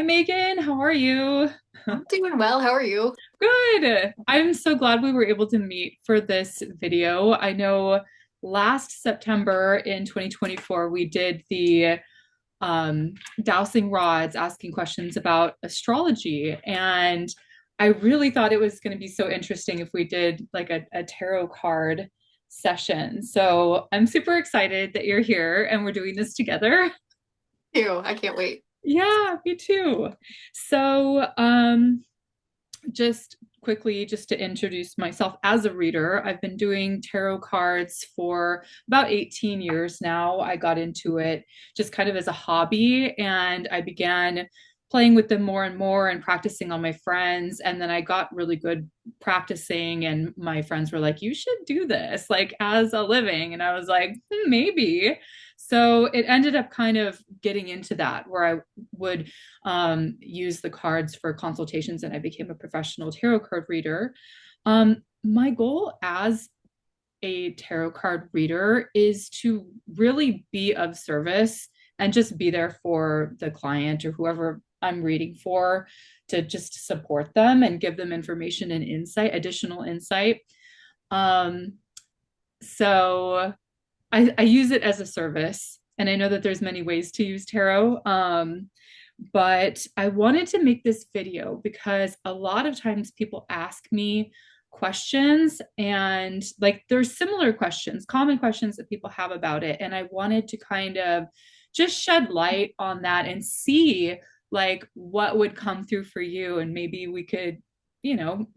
Hi, Megan. How are you? I'm doing well. How are you? Good. I'm so glad we were able to meet for this video. I know last September in 2024, we did the Dowsing Rods asking questions about astrology. And I really thought it was going to be so interesting if we did like a tarot card session. So I'm super excited that you're here and we're doing this together. Ew, I can't wait. Yeah, me too. So, just quickly, just to introduce myself as a reader, I've been doing tarot cards for about 18 years now. I got into it just kind of as a hobby, and I began playing with them more and more and practicing on my friends. And then I got really good practicing, and my friends were like, "You should do this like as a living." And I was like, maybe. So it ended up kind of getting into that where I would use the cards for consultations, and I became a professional tarot card reader. My goal as a tarot card reader is to really be of service and just be there for the client or whoever I'm reading for, to just support them and give them information and insight, additional insight. Um, so I use it as a service, and I know that there's many ways to use tarot. But I wanted to make this video because a lot of times people ask me questions, and like there's similar questions, common questions that people have about it. And I wanted to kind of just shed light on that and see like what would come through for you. And maybe we could,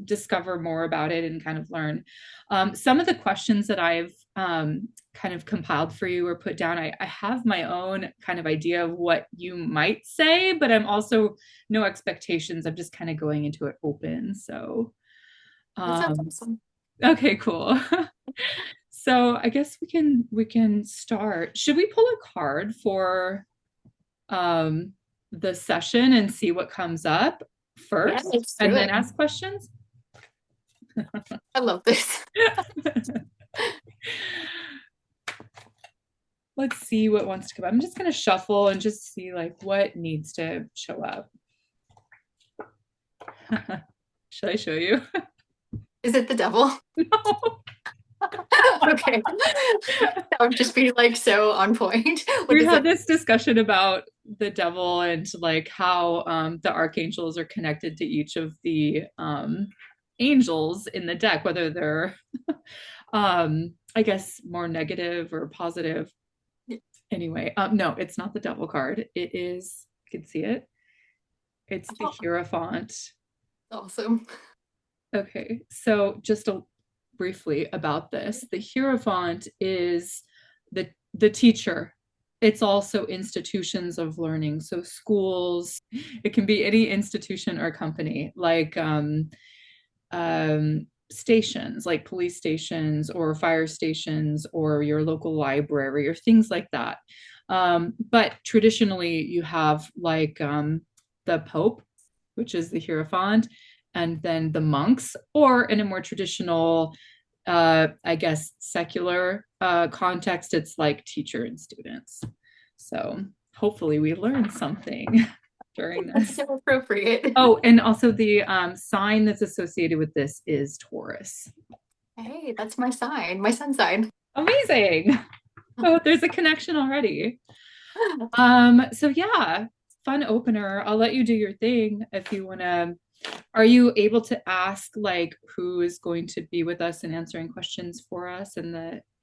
discover more about it and kind of learn. Some of the questions that I've kind of compiled for you or put down, I have my own kind of idea of what you might say, but I'm also no expectations. I'm just kind of going into it open. So, That sounds um, awesome. okay, cool. So I guess we can start. Should we pull a card for um, the session and see what comes up Yeah, first, let's do and then it. ask questions? I love this. Let's see what wants to come up. I'm just going to shuffle and just see like what needs to show up. Should I show you? Is it the devil? No. Okay. That would just be like so on point. What We is had it? this discussion about the devil and like how the archangels are connected to each of the angels in the deck, whether they're I guess more negative or positive. Anyway, no, it's not the devil card. It is, you can see it. It's the Oh, Hierophant. awesome. Okay, so just briefly about this, the Hierophant is the teacher. It's also institutions of learning, so schools. It can be any institution or company, like stations, like police stations or fire stations or your local library or things like that. But traditionally, you have like the Pope, which is the Hierophant, and then the monks, or in a more traditional, I guess, secular context, it's like teacher and students. So hopefully we learn something during That's this. so appropriate. Oh, and also the sign that's associated with this is Taurus. Hey, that's my sign, my sun sign. Amazing. Oh, there's a connection already. So yeah, fun opener. I'll let you do your thing if you want to. Are you able to ask like who is going to be with us and answering questions for us in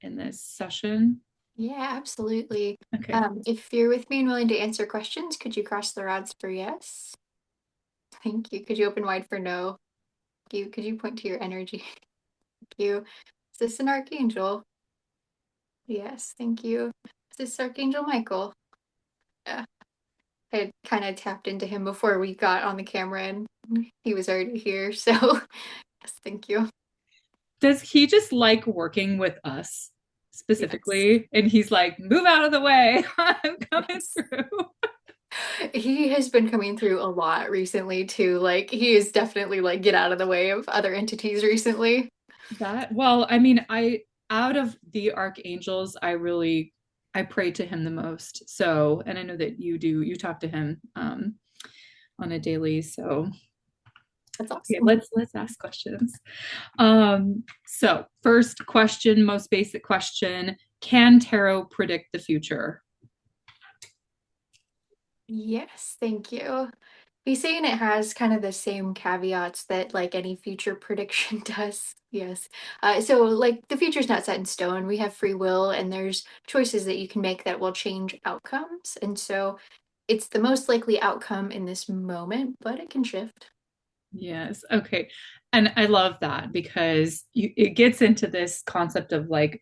this session? Yeah, absolutely. Okay. If you're with me and willing to answer questions, could you cross the rods for yes? Thank you. Could you open wide for no? Thank you. Could you point to your energy? Thank you. Is this an archangel? Yes, thank you. Is this Archangel Michael? Yeah. I had kind of tapped into him before we got on the camera and he was already here. So, yes, thank you. Does he just like working with us Yes. specifically? And he's like, move out of the way. I'm coming Yes. through. He has been coming through a lot recently too. Like he is definitely like get out of the way of other entities recently. That, well, I mean, I out of the archangels, I pray to him the most. So, and I know that you do, you talk to him on a daily. So That's okay, awesome. let's ask questions. So first question, most basic question, can tarot predict the future? Yes, thank you. He's saying it has kind of the same caveats that like any future prediction does. Yes. So like the future's not set in stone. We have free will and there's choices that you can make that will change outcomes. And so it's the most likely outcome in this moment, but it can shift. Yes. Okay. And I love that because it gets into this concept of like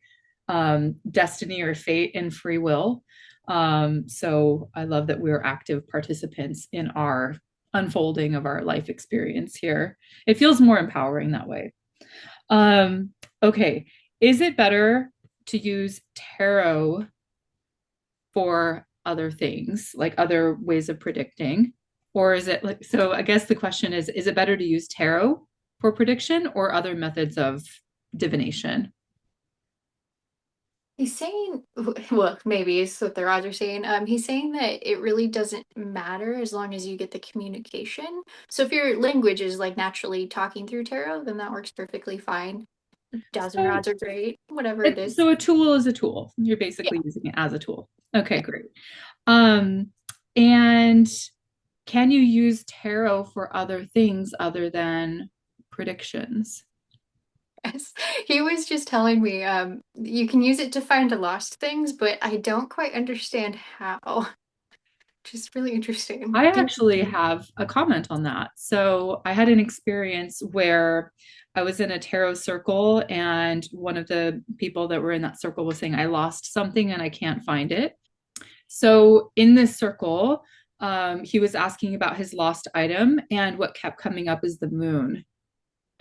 destiny or fate and free will. So I love that we're active participants in our unfolding of our life experience here. It feels more empowering that way. Um, okay. Is it better to use tarot for other things, like other ways of predicting? Or is it like, so I guess the question is it better to use tarot for prediction or other methods of divination? He's saying, well, maybe is what the rods are saying. He's saying that it really doesn't matter as long as you get the communication. So if your language is like naturally talking through tarot, then that works perfectly fine. Dowsing So, rods are great, whatever it is. so a tool is a tool. You're Yeah, basically using it as a tool. Okay, yeah. great. Um, and can you use tarot for other things other than predictions? Yes. He was just telling me, you can use it to find lost things, but I don't quite understand how. Which is really interesting. I actually have a comment on that. So I had an experience where I was in a tarot circle, and one of the people that were in that circle was saying, I lost something and I can't find it. So in this circle, he was asking about his lost item, and what kept coming up is the moon.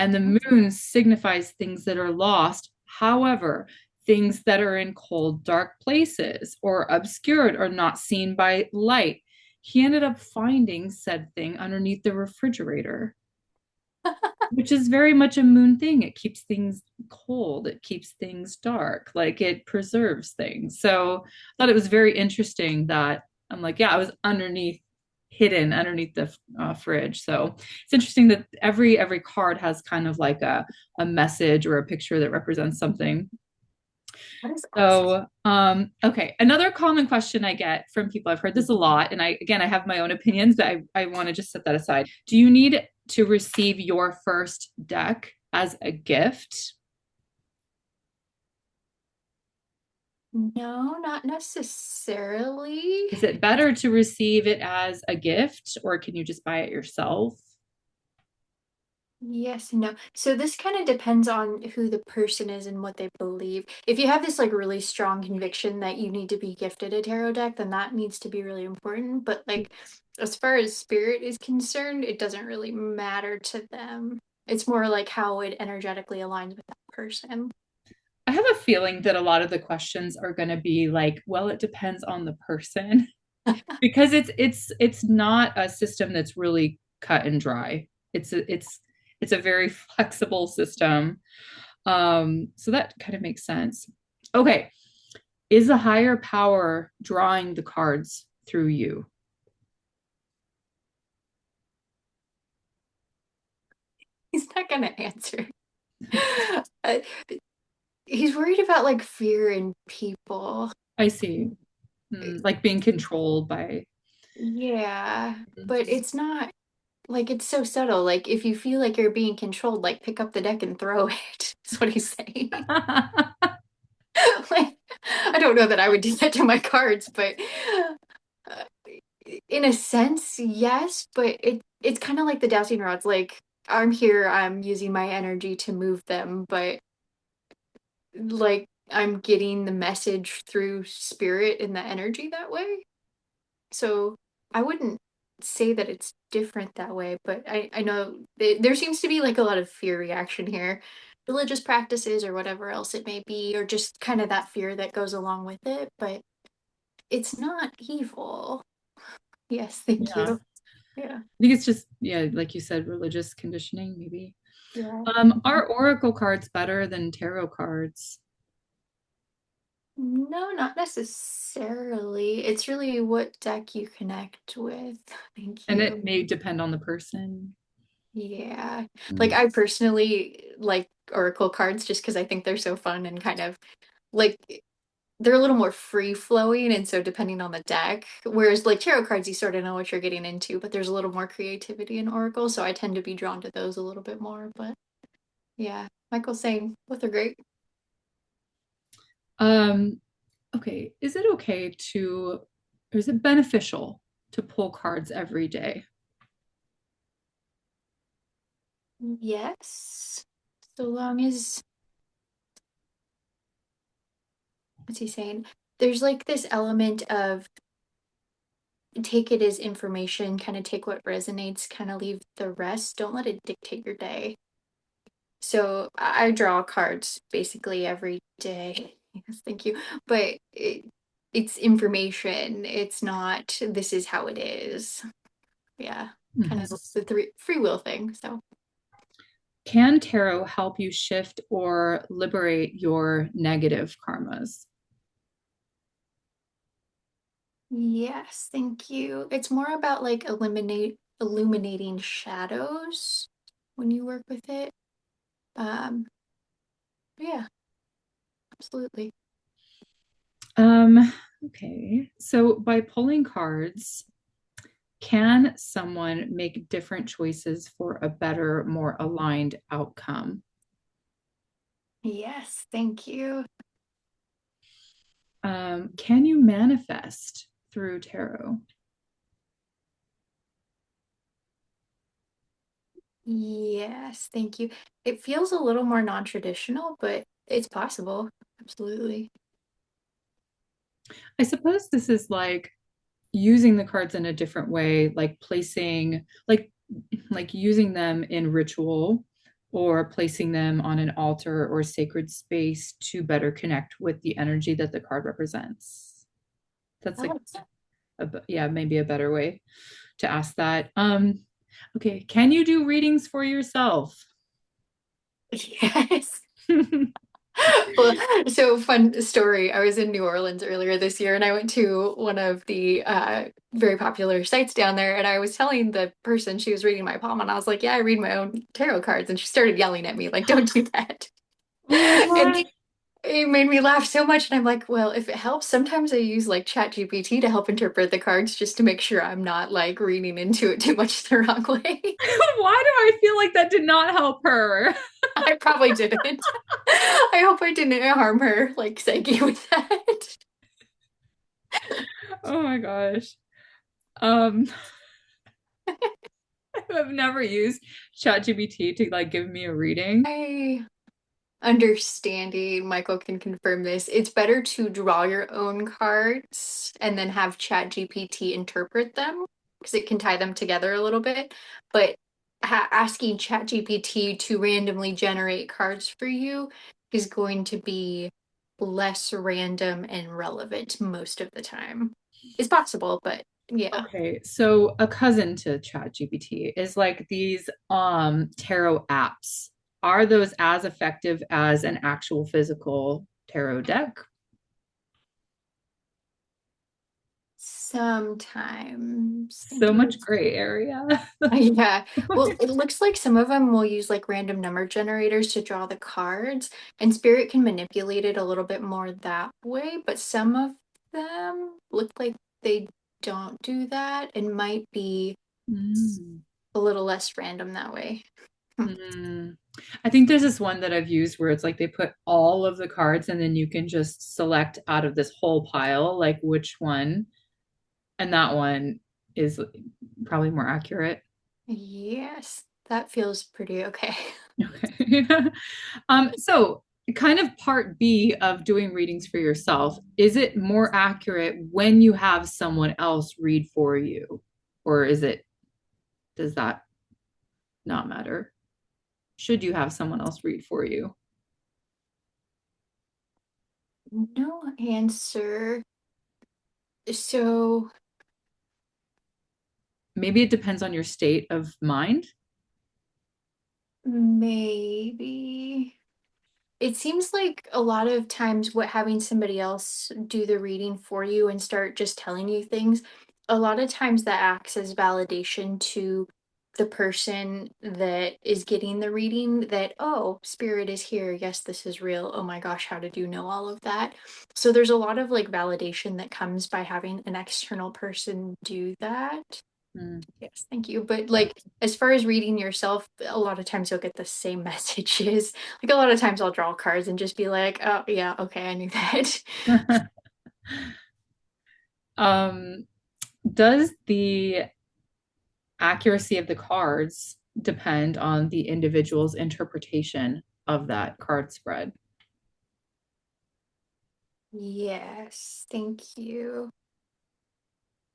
And the moon signifies things that are lost. However, things that are in cold, dark places or obscured or not seen by light. He ended up finding said thing underneath the refrigerator, which is very much a moon thing. It keeps things cold, it keeps things dark, like it preserves things. So I thought it was very interesting that I'm like, yeah, I was underneath, hidden underneath the fridge. So it's interesting that every card has kind of like a message or a picture that represents something. That is awesome. So, okay, another common question I get from people, I've heard this a lot, and I have my own opinions, but I want to just set that aside. Do you need to receive your first deck as a gift? No, not necessarily. Is it better to receive it as a gift, or can you just buy it yourself? Yes and no. So this kind of depends on who the person is and what they believe. If you have this like really strong conviction that you need to be gifted a tarot deck, then that needs to be really important. But like as far as spirit is concerned, it doesn't really matter to them. It's more like how it energetically aligns with that person. I have a feeling that a lot of the questions are going to be like, well, it depends on the person because it's not a system that's really cut and dry. It's a very flexible system. So that kind of makes sense. Okay, is a higher power drawing the cards through you? He's not gonna answer. Uh, he's worried about like fear in people. I see. Like being controlled by. Yeah, but it's not like it's so subtle. Like if you feel like you're being controlled, like pick up the deck and throw it. That's what he's saying. Like I don't know that I would do that to my cards, but uh, in a sense, yes. But it's kind of like the dowsing rods. Like I'm here, I'm using my energy to move them, but like I'm getting the message through spirit and the energy that way. So I wouldn't say that it's different that way, but I know there seems to be like a lot of fear reaction here. Religious practices or whatever else it may be, or just kind of that fear that goes along with it, but it's not evil. Yes, thank Yeah. you. Yeah. I think it's just, yeah, like you said, religious conditioning, maybe. Yeah. Are oracle cards better than tarot cards? No, not necessarily. It's really what deck you connect with. Thank And you. it may depend on the person. Yeah. Like Mm. I personally like Oracle cards just because I think they're so fun and kind of like they're a little more free flowing. And so depending on the deck, whereas like tarot cards, you sort of know what you're getting into, but there's a little more creativity in Oracle. So I tend to be drawn to those a little bit more. But yeah, Michael's saying both are great. Um, okay, is it okay to, or is it beneficial to pull cards every day? Yes. So long as, what's he saying? There's like this element of take it as information, kind of take what resonates, kind of leave the rest. Don't let it dictate your day. So I draw cards basically every day. Yes, thank you. But it's information. It's not, this is how it is. Yeah, kind of Mhm. the free will thing. So, Can tarot help you shift or liberate your negative karmas? yes, thank you. It's more about like illuminating shadows when you work with it. Um, yeah, absolutely. Um, okay. So by pulling cards, can someone make different choices for a better, more aligned outcome? Yes, thank you. Can you manifest through tarot? Yes, thank you. It feels a little more non-traditional, but it's possible. Absolutely. I suppose this is like using the cards in a different way, like placing, like using them in ritual or placing them on an altar or sacred space to better connect with the energy that the card represents. That's I like like that. yeah, maybe a better way to ask that. Okay, can you do readings for yourself? Yes. Well, so fun story. I was in New Orleans earlier this year and I went to one of the very popular sites down there and I was telling the person she was reading my palm and I was like, "Yeah, I read my own tarot cards." And she started yelling at me like, "Don't do that." And What? it made me laugh so much. And I'm like, well, if it helps, sometimes I use like Chat GPT to help interpret the cards just to make sure I'm not like reading into it too much the wrong way. Why do I feel like that did not help her? I probably didn't. I hope I didn't harm her like psyche with that. Oh my gosh. Um, I've never used ChatGPT to like give me a reading. I understanding, Michael can confirm this. It's better to draw your own cards and then have Chat GPT interpret them because it can tie them together a little bit. But asking Chat GPT to randomly generate cards for you is going to be less random and relevant most of the time. It's possible, but yeah. Okay, so a cousin to ChatGPT is like these tarot apps. Are those as effective as an actual physical tarot deck? Sometimes. So Thank you. much gray area. Yeah. Well, it looks like some of them will use like random number generators to draw the cards, and Spirit can manipulate it a little bit more that way, but some of them look like they don't do that and might be Mm. a little less random that way. Mm. I think there's this one that I've used where it's like they put all of the cards and then you can just select out of this whole pile, like which one. And that one is probably more accurate. Yes, that feels pretty okay. Okay. So kind of part B of doing readings for yourself, is it more accurate when you have someone else read for you? Or does that not matter? Should you have someone else read for you? No answer. So Maybe it depends on your state of mind. maybe. It seems like a lot of times what having somebody else do the reading for you and start just telling you things, a lot of times that acts as validation to the person that is getting the reading that, oh, spirit is here. Yes, this is real. Oh my gosh, how did you know all of that? So there's a lot of like validation that comes by having an external person do that. Mm. Yes, thank you. But like as far as reading yourself, a lot of times you'll get the same messages. Like a lot of times I'll draw cards and just be like, oh yeah, okay, I knew that. Um, does the accuracy of the cards depend on the individual's interpretation of that card spread? Yes, thank you.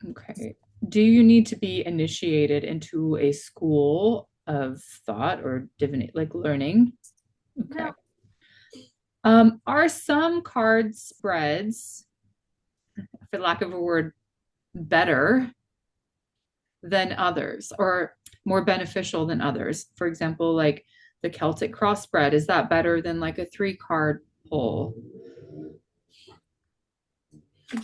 Okay. Do you need to be initiated into a school of thought or divinity, like learning? Okay. No. Are some card spreads, for lack of a word, better than others or more beneficial than others? For example, like the Celtic cross spread, is that better than like a three card pull?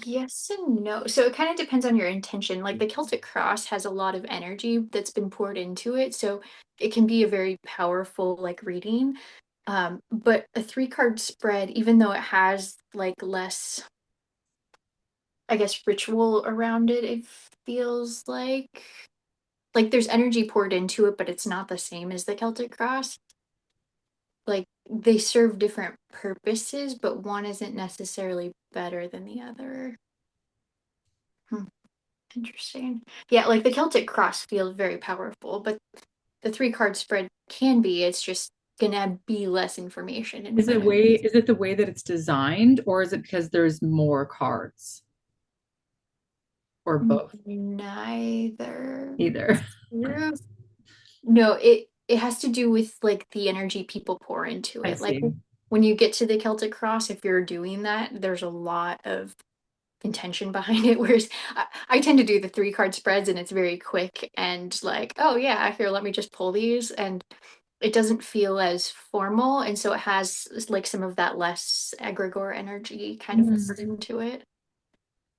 Yes and no. So it kind of depends on your intention. Like the Celtic cross has a lot of energy that's been poured into it, so it can be a very powerful like reading. But a three-card spread, even though it has like less, I guess, ritual around it, it feels like there's energy poured into it, but it's not the same as the Celtic cross. Like they serve different purposes, but one isn't necessarily better than the other. Hmm, interesting. Yeah, like the Celtic cross feels very powerful, but the three-card spread can be. It's just gonna be less information in front of you. Is it the way that it's designed, or is it because there's more cards, or both? Neither. Either. No, it has to do with like the energy people pour into I it. Like see. when you get to the Celtic cross, if you're doing that, there's a lot of intention behind it. Whereas I tend to do the three-card spreads and it's very quick and like, oh yeah, here, let me just pull these. And it doesn't feel as formal. And so it has like some of that less egregore energy kind of Mm, poured into it.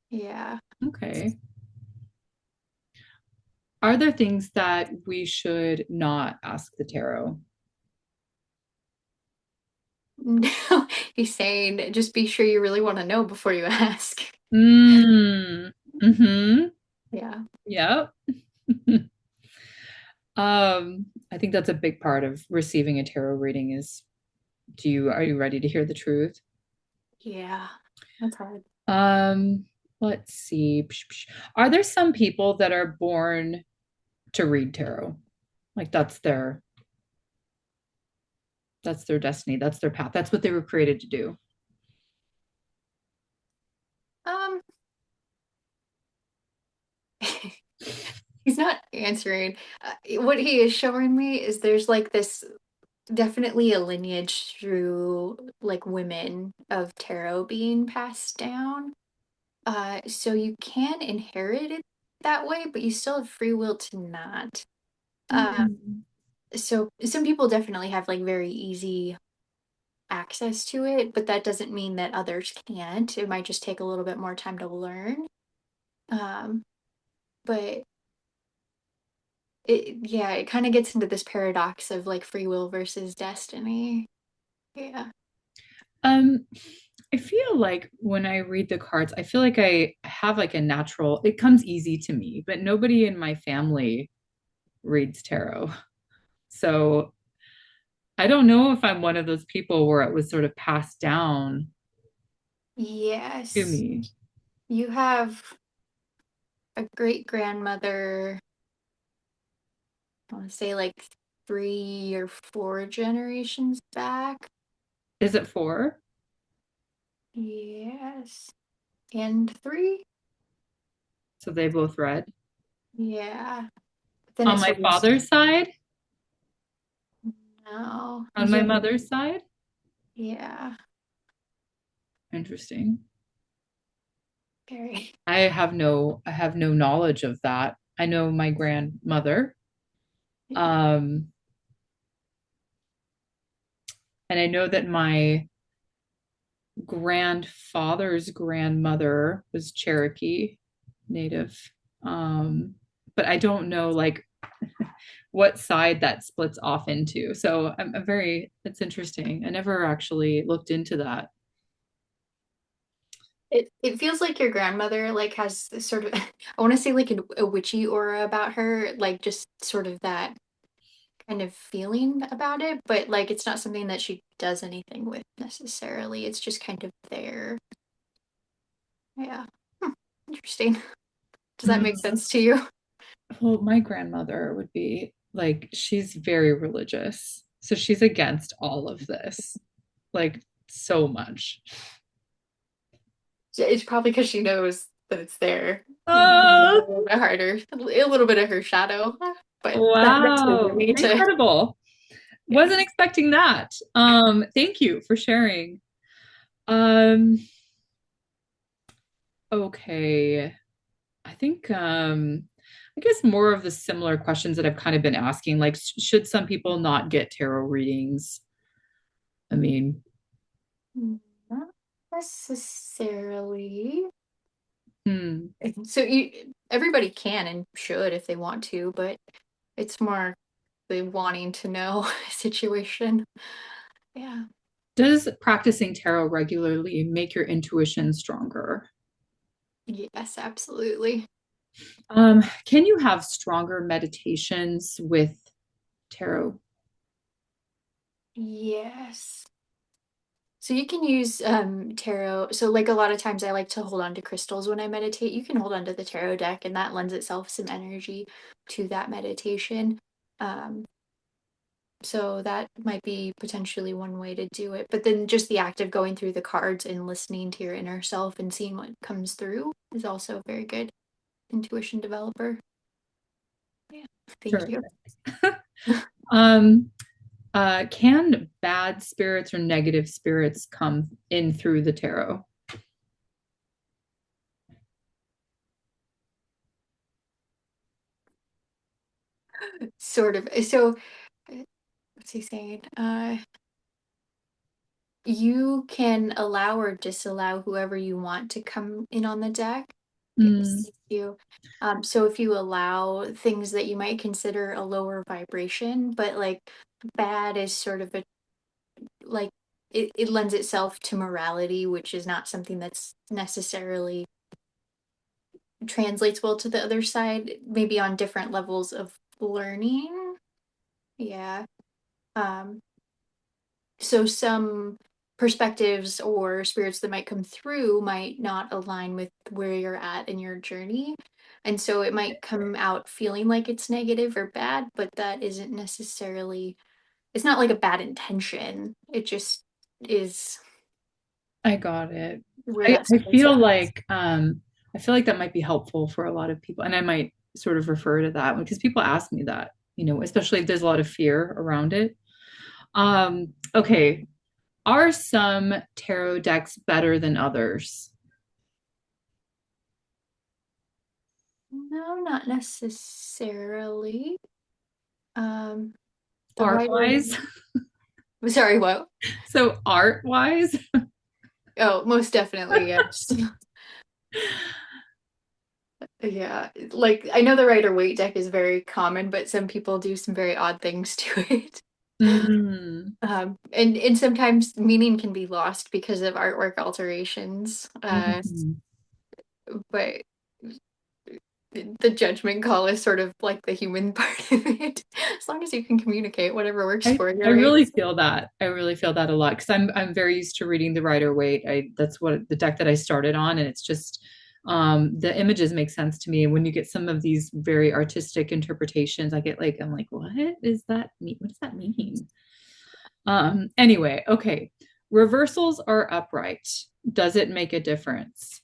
Yeah. okay. Are there things that we should not ask the tarot? No, he's saying just be sure you really want to know before you ask. Mm, mm-hmm. Yeah. Yep. I think that's a big part of receiving a tarot reading is are you ready to hear the truth? Yeah. That's hard. Um, let's see. Are there some people that are born to read tarot? Like that's their destiny, that's their path. That's what they were created to do. Um, he's not answering. What he is showing me is there's like this definitely a lineage through like women of tarot being passed down. So you can inherit it that way, but you still have free will to not. Mm. So some people definitely have like very easy access to it, but that doesn't mean that others can't. It might just take a little bit more time to learn. Um, but yeah, it kind of gets into this paradox of like free will versus destiny. Yeah. Um, I feel like when I read the cards, I feel like I have like a natural, it comes easy to me, but nobody in my family reads tarot. So I don't know if I'm one of those people where it was sort of passed down to Yes. me. You have a great grandmother, I want to say like 3 or 4 generations back. Is it four? Yes. And three? So they both read. Yeah. But then On it my sort of, father's side, no. on my Yeah. mother's side. Yeah. Interesting. Very. I have no knowledge of that. I know my grandmother. Um, And I know that my grandfather's grandmother was Cherokee Native. But I don't know like what side that splits off into. So I'm very, it's interesting. I never actually looked into that. It feels like your grandmother like has this sort of I want to say like a witchy aura about her, like just sort of that kind of feeling about it, but like it's not something that she does anything with necessarily. It's just kind of there. Yeah. Hmm. Interesting. Does that make Mm. sense to you? Well, my grandmother would be like, she's very religious. So she's against all of this, like so much. It's probably because she knows that it's there. Maybe a Oh, little bit harder, a little bit of her shadow, but that's good for wow. me to. Incredible. Yeah. Wasn't expecting that. Thank you for sharing. Um, okay. I think I guess more of the similar questions that I've kind of been asking, like should some people not get tarot readings? I mean, Not necessarily. hmm. So everybody can and should if they want to, but it's more the wanting to know situation. Yeah. Does practicing tarot regularly make your intuition stronger? Yes, absolutely. Can you have stronger meditations with tarot? Yes. So you can use tarot. So like a lot of times I like to hold on to crystals when I meditate. You can hold on to the tarot deck and that lends itself some energy to that meditation. Um, so that might be potentially one way to do it. But then just the act of going through the cards and listening to your inner self and seeing what comes through is also a very good intuition developer. Yeah. Thank Sure. you. Um, can bad spirits or negative spirits come in through the tarot? Sort of. So what's he saying? You can allow or disallow whoever you want to come in on the deck. Mm, It's you. So if you allow things that you might consider a lower vibration, but like bad is sort of a like it lends itself to morality, which is not something that's necessarily translates well to the other side, maybe on different levels of learning. Yeah. Um, so some perspectives or spirits that might come through might not align with where you're at in your journey. And so it might come out feeling like it's negative or bad, but that isn't necessarily, it's not like a bad intention. It just is I got it. where I, that I spirit's feel at. like I feel like that might be helpful for a lot of people. And I might sort of refer to that because people ask me that, especially if there's a lot of fear around it. Okay. Are some tarot decks better than others? No, not necessarily. Um, the Art writer, wise? sorry, what? So art wise? Oh, most definitely, yes. Yeah, like I know the Rider Waite deck is very common, but some people do some very odd things to it. Mm, And sometimes meaning can be lost because of artwork alterations. mhm. But the judgment call is sort of like the human part of it. As long as you can communicate, whatever works I, for you, I right? really feel that. I really feel that a lot because I'm very used to reading the Rider Waite. That's what the deck that I started on, and it's just the images make sense to me. And when you get some of these very artistic interpretations, I'm like, what is that mean? What does that mean? Anyway, okay. Reversals are upright. Does it make a difference?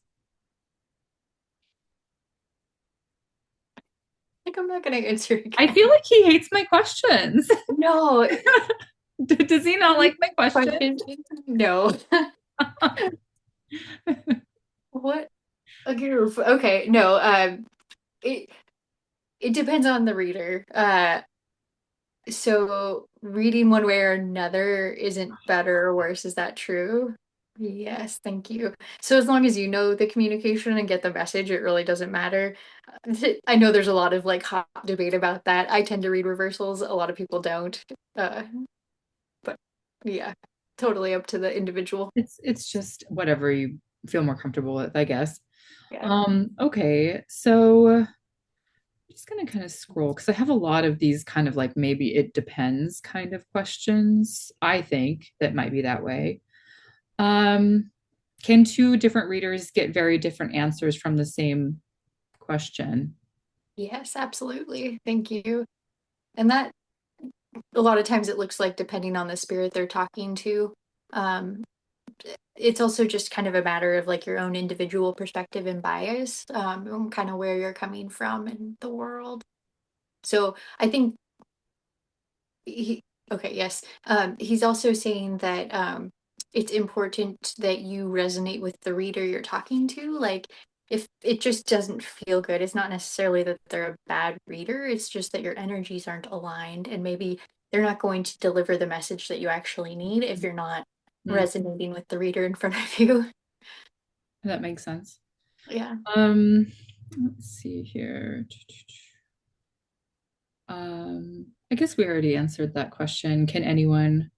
Like I'm not gonna answer I again. feel like he hates my questions. No, Does he not like my questions? question. No. What a goof. Okay, no. It it depends on the reader. So reading one way or another isn't better or worse. Is that true? Yes, thank you. So as long as you know the communication and get the message, it really doesn't matter. I know there's a lot of like hot debate about that. I tend to read reversals. A lot of people don't. Uh, but yeah, totally up to the individual. It's just whatever you feel more comfortable with, I guess. Yeah. Okay, so I'm just gonna kind of scroll because I have a lot of these kind of like maybe it depends kind of questions. I think that might be that way. Um, can two different readers get very different answers from the same question? Yes, absolutely. Thank you. And that a lot of times it looks like depending on the spirit they're talking to. Um, it's also just kind of a matter of like your own individual perspective and bias, and kind of where you're coming from in the world. So I think he, okay, yes. He's also saying that it's important that you resonate with the reader you're talking to. Like, if it just doesn't feel good, it's not necessarily that they're a bad reader, it's just that your energies aren't aligned, and maybe they're not going to deliver the message that you actually need if you're not Hmm, resonating with the reader in front of you. that makes sense. Yeah. Um, let's see here. I guess we already answered that question. Can anyone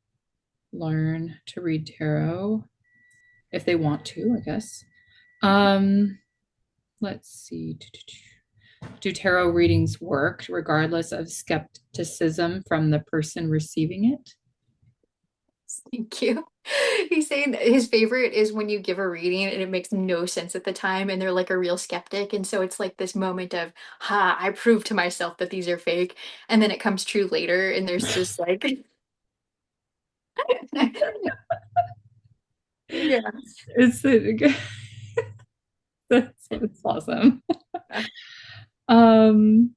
learn to read tarot if they want to, I guess? Um, let's see. Do tarot readings work regardless of skepticism from the person receiving it? Thank you. He's saying that his favorite is when you give a reading and it makes no sense at the time and they're like a real skeptic. And so it's like this moment of, ha, I proved to myself that these are fake. And then it comes true later and there's just like, yeah. It's that's awesome. Um,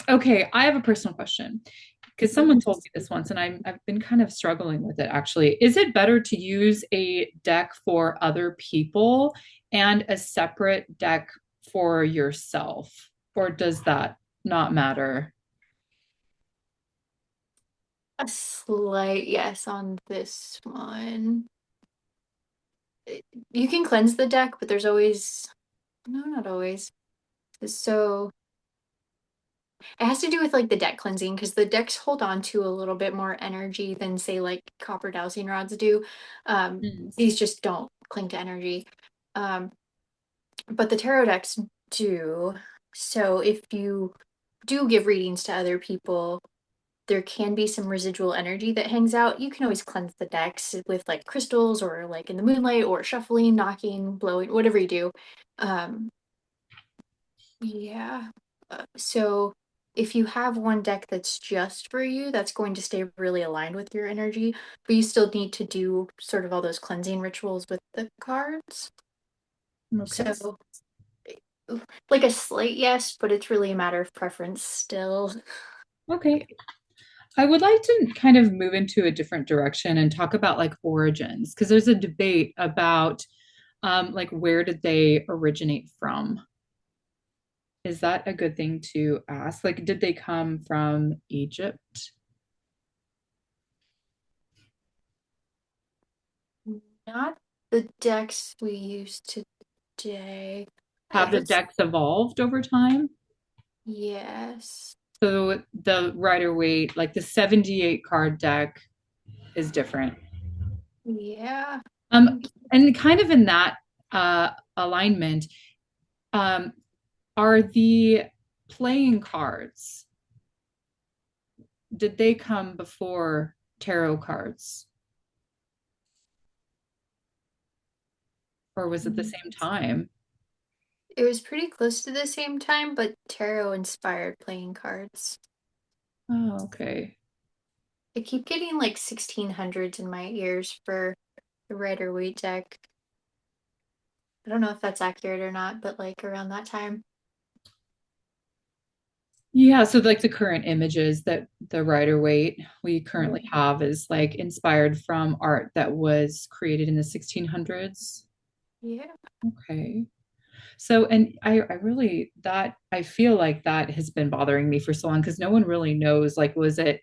okay, I have a personal question because someone told me this once and I've been kind of struggling with it actually. Is it better to use a deck for other people and a separate deck for yourself? Or does that not matter? A slight yes on this one. You can cleanse the deck, but there's always, no, not always. So it has to do with like the deck cleansing because the decks hold on to a little bit more energy than say like copper dowsing rods do. Hmm. These just don't cling to energy. Um, but the tarot decks do. So if you do give readings to other people, there can be some residual energy that hangs out. You can always cleanse the decks with like crystals or like in the moonlight or shuffling, knocking, blowing, whatever you do. Um, Yeah. So if you have one deck that's just for you, that's going to stay really aligned with your energy, but you still need to do sort of all those cleansing rituals with the cards. Okay. So, like a slight yes, but it's really a matter of preference still. Okay. I would like to kind of move into a different direction and talk about like origins because there's a debate about like where did they originate from? Is that a good thing to ask? Like, did they come from Egypt? Not the decks we use today. Have the Let's, decks evolved over time? yes. So the Rider Waite, like the 78 card deck, is different. Yeah. Um, and kind of in that alignment, um, are the playing cards, did they come before tarot cards? Or was it the same time? It was pretty close to the same time, but tarot inspired playing cards. Oh, okay. I keep getting like 1600s in my ears for the Rider Waite deck. I don't know if that's accurate or not, but like around that time. Yeah, so like the current images that the Rider Waite we Yeah. currently have is like inspired from art that was created in the 1600s. Yeah. Okay. So, and I really, that, I feel like that has been bothering me for so long because no one really knows, like, was it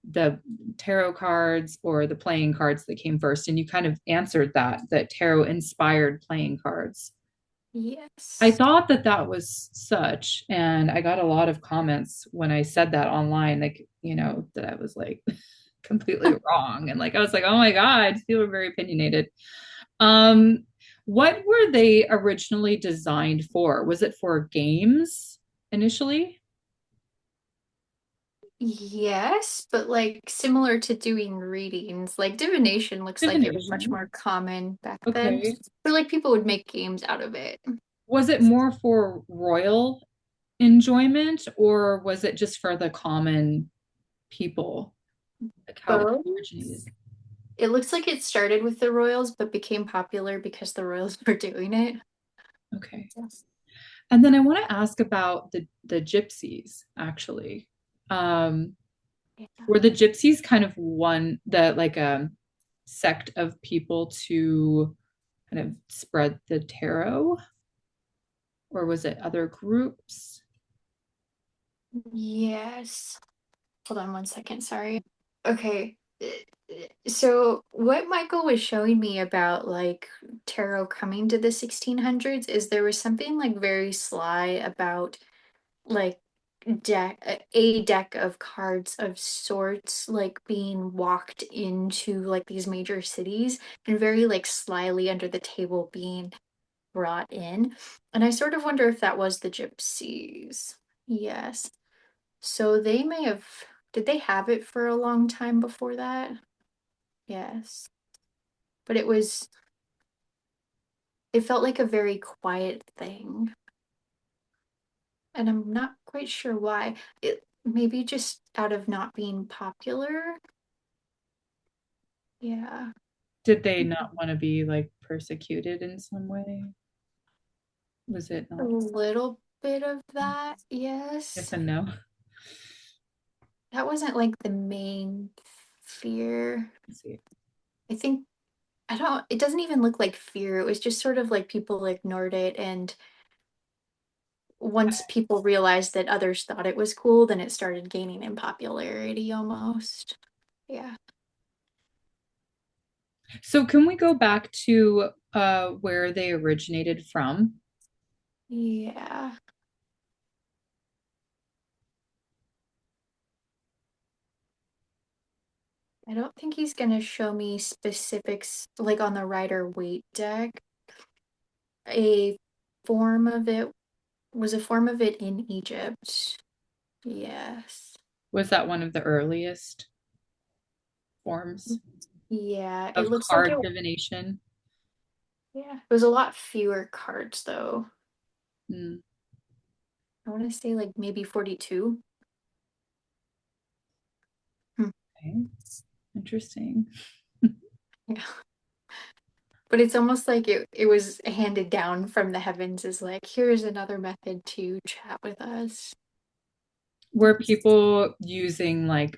the tarot cards or the playing cards that came first, and you kind of answered that tarot inspired playing cards. I Yes. thought that that was such, and I got a lot of comments when I said that online, like, that I was like completely wrong. And like, I was like, oh my God, people are very opinionated. Um, what were they originally designed for? Was it for games initially? Yes, but like similar to doing readings, like divination looks like it was much Divination. more common back then. Okay. But like people would make games out of it. Was it more for royal enjoyment or was it just for the common people? Like how it Both. originated? It looks like it started with the royals, but became popular because the royals were doing it. Okay. Yes. And then I want to ask about the gypsies, actually. Um, Yeah. were the gypsies kind of the like a sect of people to kind of spread the tarot, or was it other groups? Yes. Hold on one second, sorry. Okay. So what Michael was showing me about like tarot coming to the 1600s is there was something like very sly about like a deck of cards of sorts like being walked into like these major cities and very like slyly under the table being brought in. And I sort of wonder if that was the gypsies. Yes. So they may have, did they have it for a long time before that? Yes. But it felt like a very quiet thing. And I'm not quite sure why. It maybe just out of not being popular. Yeah. Did they not want to be like persecuted in some way? Was it A not? little bit of that, Yes yes. and no. That wasn't like the main fear. Let's see. I think, I don't, it doesn't even look like fear. It was just sort of like people ignored it. And once people realized that others thought it was cool, then it started gaining in popularity almost. Yeah. So can we go back to where they originated from? Yeah. I don't think he's gonna show me specifics like on the Rider Waite deck. A form of it was a form of it in Egypt. Yes. Was that one of the earliest forms Yeah, it of looks like it. card divination? Yeah, it was a lot fewer cards though. Mm, I want to say like maybe 42. Hmm. okay. Interesting. Yeah. But it's almost like it was handed down from the heavens as like, here's another method to chat with us. Were people using like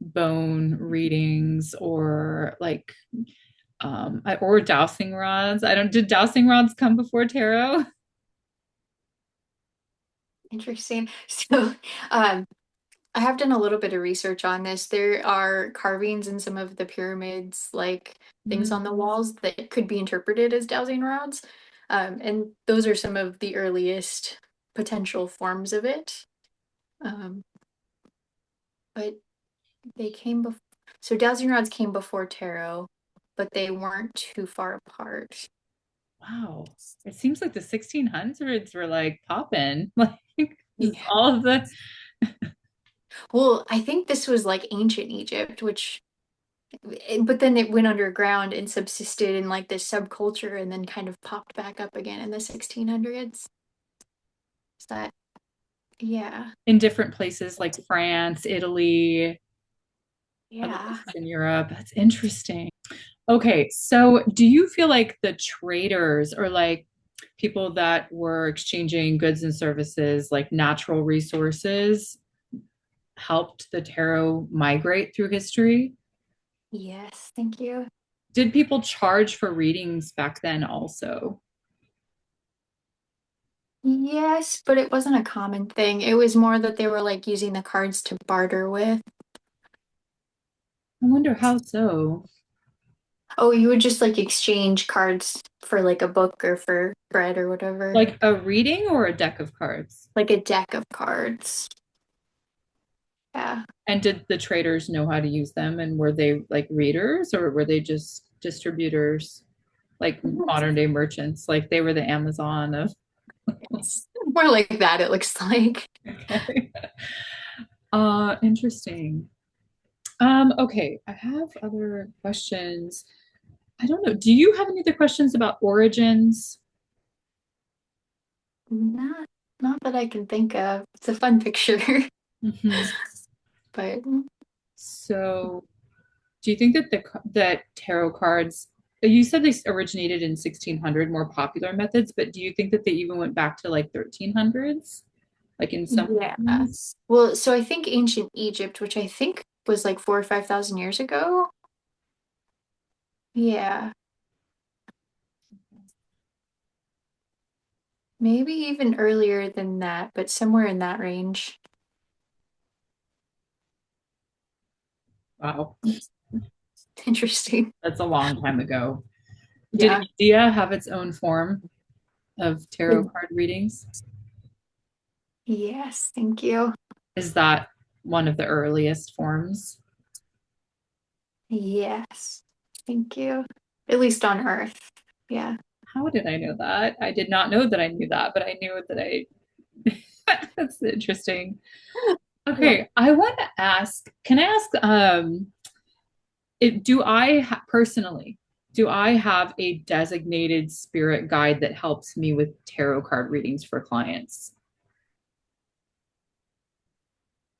bone readings or like or dowsing rods? I don't Did dowsing rods come before tarot? Interesting. So, um, I have done a little bit of research on this. There are carvings in some of the pyramids, like things Mm. on the walls that could be interpreted as dowsing rods. And those are some of the earliest potential forms of it. Um, but they came before, so dowsing rods came before tarot, but they weren't too far apart. Wow. It seems like the 1600s were like popping. Like Yeah. all of the Well, I think this was like ancient Egypt, but then it went underground and subsisted in like this subculture and then kind of popped back up again in the 1600s. Is that, yeah, in different places like France, Italy, other yeah. places in Europe. That's interesting. Okay, so do you feel like the traders or like people that were exchanging goods and services, like natural resources, helped the tarot migrate through history? Yes, thank you. Did people charge for readings back then also? Yes, but it wasn't a common thing. It was more that they were like using the cards to barter with. I wonder how so. Oh, you would just like exchange cards for like a book or for bread or whatever. Like a reading or a deck of cards? Like a deck of cards. Yeah. And did the traders know how to use them? And were they like readers or were they just distributors, like modern day merchants? Like they were the Amazon of. It's more like that, it looks like. Okay. Interesting. Okay, I have other questions. I don't know. Do you have any other questions about origins? Not not that I can think of. It's a fun picture, Mhm. but So, do you think that that tarot cards, you said they originated in 1600, more popular methods, but do you think that they even went back to like 1300s, like in some yeah. regions? Well, so I think ancient Egypt, which I think was like 4 or 5 thousand years ago. Yeah, maybe even earlier than that, but somewhere in that range. Wow, Interesting. that's a long time ago. Did Yeah. India have its own form of tarot card readings? Yes, thank you. Is that one of the earliest forms? Yes, thank you. At least on Earth. Yeah. How did I know that? I did not know that I knew that, but I knew that I. That's interesting. Yeah. Okay, I want to ask, can I ask, do personally, do I have a designated spirit guide that helps me with tarot card readings for clients?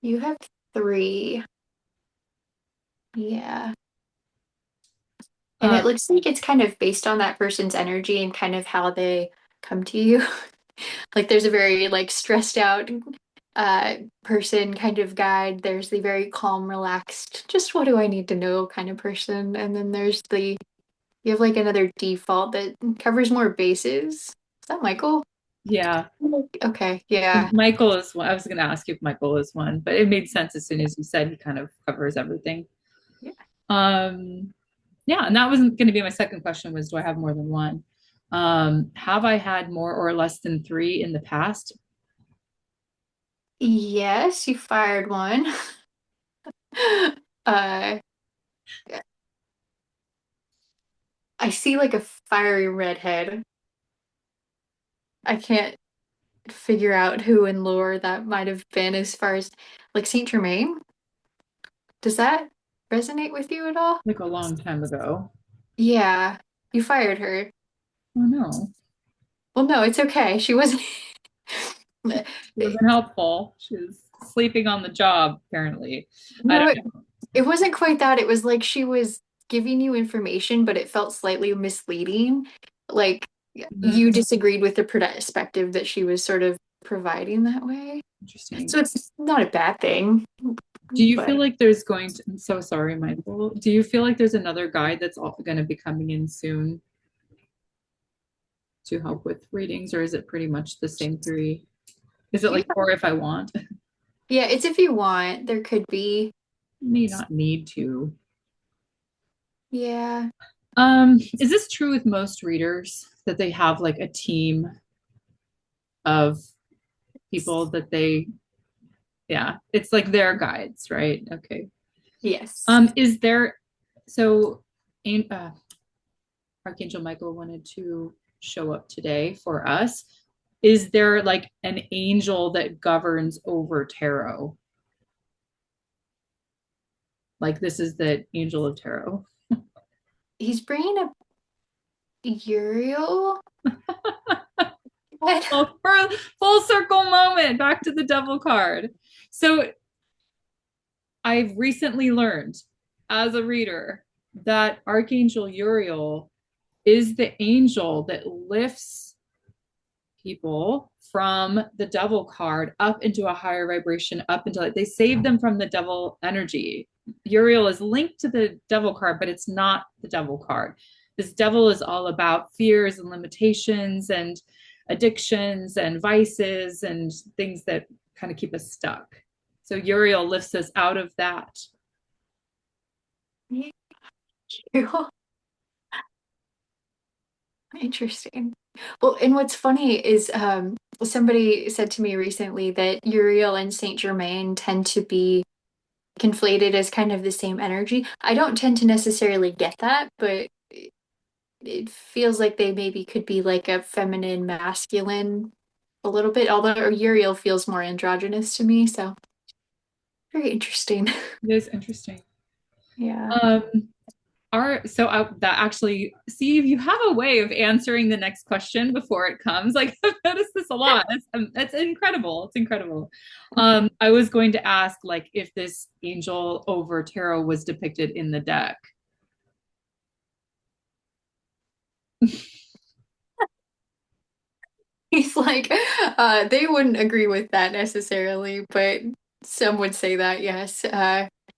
You have three. Yeah. And Um, it looks like it's kind of based on that person's energy and kind of how they come to you. Like there's a very like stressed out uh person kind of guide. There's the very calm, relaxed, just what do I need to know kind of person. And then there's the you have like another default that covers more bases. Is that Michael? yeah, Okay, yeah. Michael is one. I was going to ask you if Michael is one, but it made sense as soon as you said he kind of covers everything. Yeah. Um, yeah, and that wasn't going to be my second question was, do I have more than one? Have I had more or less than three in the past? Yes, you fired one. Uh, I see like a fiery redhead. I can't figure out who in lore that might have been as far as like Saint Germain. Does that resonate with you at all? Like a long time ago. Yeah, you fired her. Oh no, Well, no, it's okay. She wasn't. she wasn't helpful. She was sleeping on the job, apparently. I No, don't it wasn't quite that. It was like she was giving you information, but it felt slightly misleading. Like know. you disagreed with the perspective that she was sort of providing that way. Interesting. So it's not a bad thing, Do you feel but like there's going to, I'm so sorry, Michael. Do you feel like there's another guide that's going to be coming in soon to help with readings, or is it pretty much the same three? Is it you, like, or if I want? yeah, it's if you want. There could be. May not need to. Yeah. Is this true with most readers that they have like a team of people that they, yeah, it's like their guides, right? Okay. Yes. Is there, so uh, Archangel Michael wanted to show up today for us. Is there like an angel that governs over tarot? Like this is the angel of tarot. He's bringing up Uriel. What? Oh, for full circle moment, back to the devil card. So I've recently learned as a reader that Archangel Uriel is the angel that lifts people from the devil card up into a higher vibration, up into like they save them from the devil energy. Uriel is linked to the devil card, but it's not the devil card. This devil is all about fears and limitations and addictions and vices and things that kind of keep us stuck. So Uriel lifts us out of that. Thank you. Interesting. Well, and what's funny is somebody said to me recently that Uriel and Saint Germain tend to be conflated as kind of the same energy. I don't tend to necessarily get that, but it feels like they maybe could be like a feminine, masculine a little bit, although Uriel feels more androgynous to me, so very interesting. It is interesting. Yeah. Um, that actually, see, if you have a way of answering the next question before it comes, like I've noticed this a lot. It's incredible. It's incredible. I was going to ask, like, if this angel over tarot was depicted in the deck. He's like, they wouldn't agree with that necessarily, but some would say that, yes.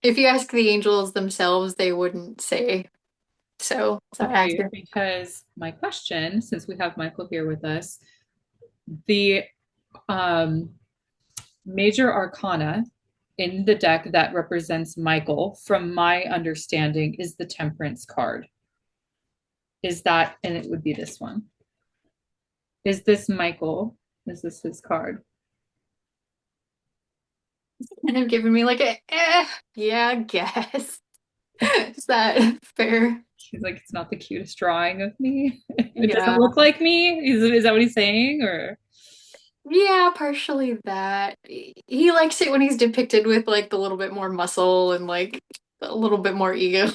If you ask the angels themselves, they wouldn't say so. So Okay, accurate. because my question, since we have Michael here with us, the um, major arcana in the deck that represents Michael, from my understanding, is the Temperance card. Is that, and it would be this one. Is this Michael? Is this his card? And have given me like a, yeah, I guess. Is that fair? He's like, it's not the cutest drawing of me. It doesn't Yeah. look like me. Is that what he's saying? Or Yeah, partially that. He likes it when he's depicted with like the little bit more muscle and like a little bit more ego.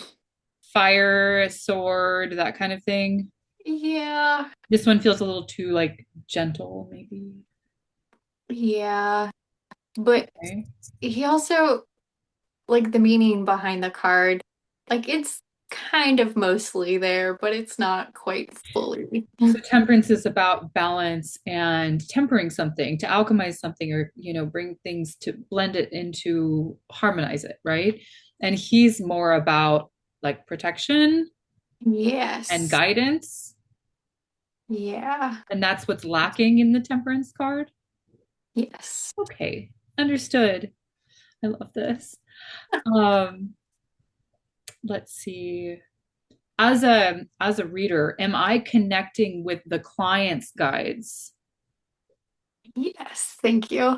fire, sword, that kind of thing? Yeah, This one feels a little too like gentle, maybe. yeah. But Okay. he also like the meaning behind the card, like it's kind of mostly there, but it's not quite fully. So temperance is about balance and tempering something, to alchemize something, or bring things to blend it into harmonize it, right? And he's more about like protection and Yes. guidance, Yeah. and that's what's lacking in the temperance card. Yes. Okay, understood. I love this. Um, let's see. As a reader, am I connecting with the client's guides? Yes. Thank you.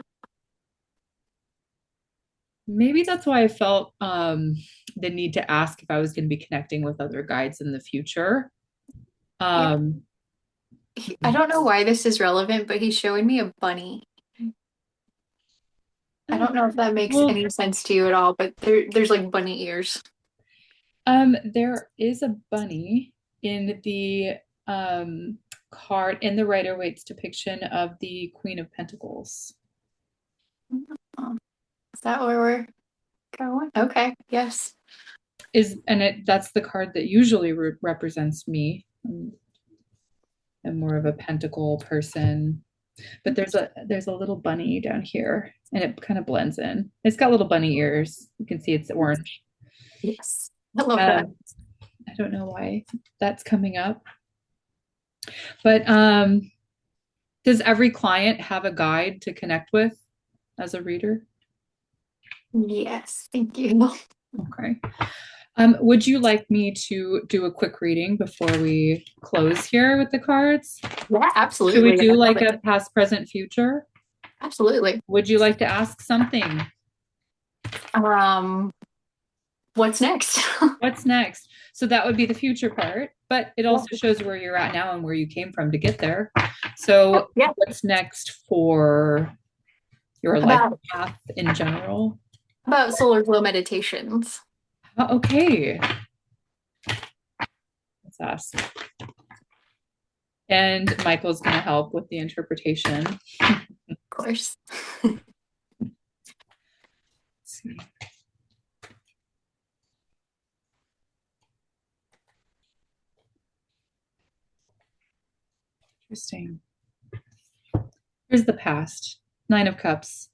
Maybe that's why I felt the need to ask if I was going to be connecting with other guides in the future. Yeah. Um, I don't know why this is relevant, but he's showing me a bunny. I oh, don't know if that makes well, any sense to you at all, but there's like bunny ears. there is a bunny in the card in the Rider Waite's depiction of the Queen of Pentacles. Um, is that where we're going? Okay. Yes. That's the card that usually represents me. I'm more of a pentacle person, but there's a little bunny down here, and it kind of blends in. It's got little bunny ears. You can see it's orange. Yes. I love that. Um, I don't know why that's coming up, but does every client have a guide to connect with as a reader? Yes. Thank you. Okay. Would you like me to do a quick reading before we close here with the cards? Yeah, Should we absolutely. I do love like it. a past, present, future? Absolutely. Would you like to ask something? Um, what's next? What's next? So that would be the future part, but it Yeah. also shows where you're at now and where you came from to get there. So Yeah. what's next for your life About path in general? about solar glow meditations. Okay, let's ask. And Michael's going to help with the interpretation. Of course. Let's see. Interesting. Here's the past. Nine of Cups.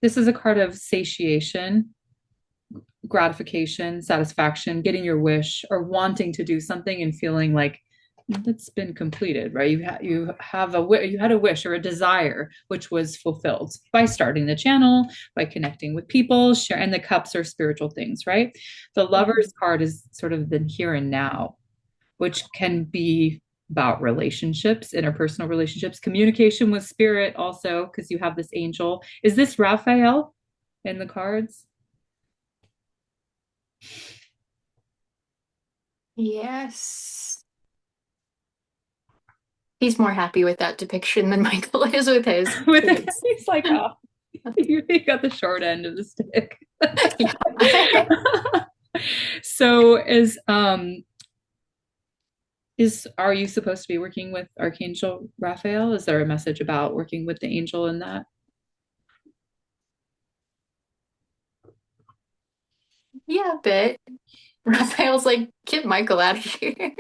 This is a card of satiation, gratification, satisfaction, getting your wish, or wanting to do something and feeling like that's been completed, right? You had a wish or a desire which was fulfilled by starting the channel, by connecting with people, share, and the cups are spiritual things, right? The Mhm. Lover's card is sort of the here and now, which can be about relationships, interpersonal relationships, communication with spirit also, because you have this angel. Is this Raphael in the cards? Yes. He's more happy with that depiction than Michael is with his. With With his. he's like, oh, you got the short end of the stick. Yeah. So is are you supposed to be working with Archangel Raphael? Is there a message about working with the angel in that? Yeah, a bit. Raphael's like, get Michael out of here.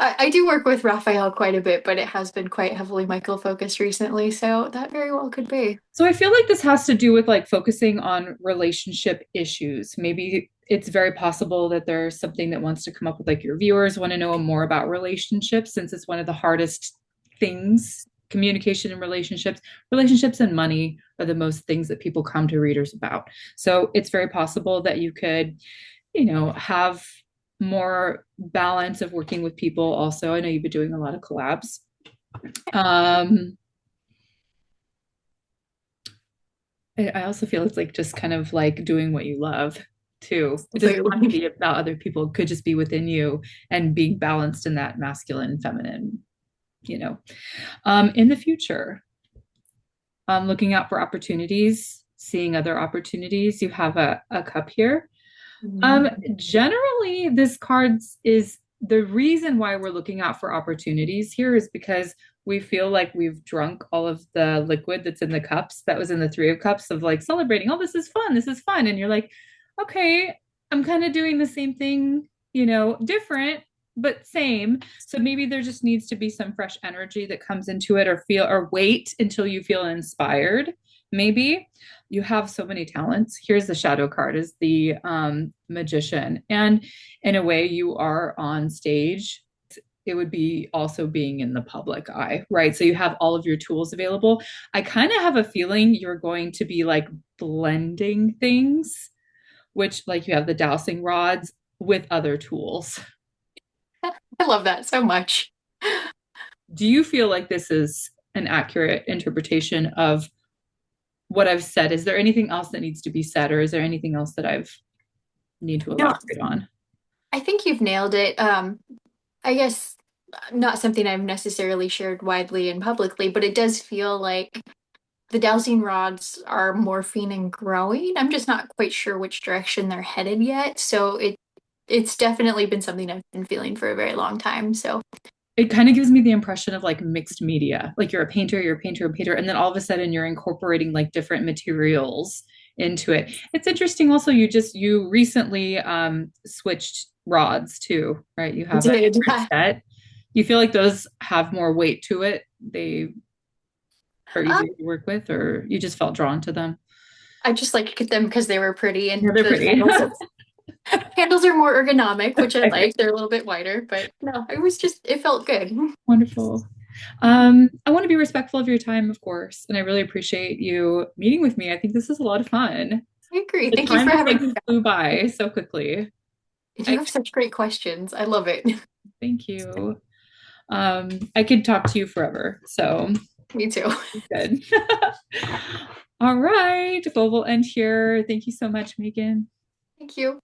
I do work with Raphael quite a bit, but it has been quite heavily Michael focused recently, so that very well could be. So I feel like this has to do with like focusing on relationship issues. Maybe it's very possible that there's something that wants to come up with like your viewers want to know more about relationships since it's one of the hardest things. Communication and relationships, relationships and money are the most things that people come to readers about. So it's very possible that you could, have more balance of working with people also. I know you've been doing a lot of collabs. Um, I also feel it's like just kind of like doing what you love too. It doesn't have to Completely. be about other people. It could just be within you and being balanced in that masculine, feminine, you know. In the future, looking out for opportunities, seeing other opportunities. You have a cup here. Um, Mhm. Generally, this cards is the reason why we're looking out for opportunities here is because we feel like we've drunk all of the liquid that's in the cups that was in the three of cups of like celebrating, oh, this is fun. And you're like, okay, I'm kind of doing the same thing, different, but same. So maybe there just needs to be some fresh energy that comes into it or wait until you feel inspired. Maybe you have so many talents. Here's the shadow card is the magician. And in a way, you are on stage. It would be also being in the public eye, right? So you have all of your tools available. I kind of have a feeling you're going to be like blending things, which like you have the dowsing rods with other tools. I love that so much. Do you feel like this is an accurate interpretation of what I've said? Is there anything else that needs to be said, or is there anything else that I've need to No, elaborate on? I think you've nailed it. I guess not something I've necessarily shared widely and publicly, but it does feel like the dowsing rods are morphing and growing. I'm just not quite sure which direction they're headed yet. So it's definitely been something I've been feeling for a very long time. So It kind of gives me the impression of like mixed media. Like you're a painter, and then all of a sudden you're incorporating like different materials into it. It's interesting also you recently switched rods too, right? You I have a did. different set. You feel like those have more weight to it. They are Um, easier to work with, or you just felt drawn to them. I just like them because they were pretty Yeah, and they're the pretty. handles are more ergonomic, which I Okay, like. They're a little bit wider, but no, it felt good. wonderful. I want to be respectful of your time, of course, and I really appreciate you meeting with me. I think this is a lot of fun. I agree. The Thank you time for just having like me back. flew by so quickly. You I have such great questions. I love it. thank you. I could talk to you forever, so Me too. good. All right, well, we'll end here. Thank you so much, Megan. Thank you.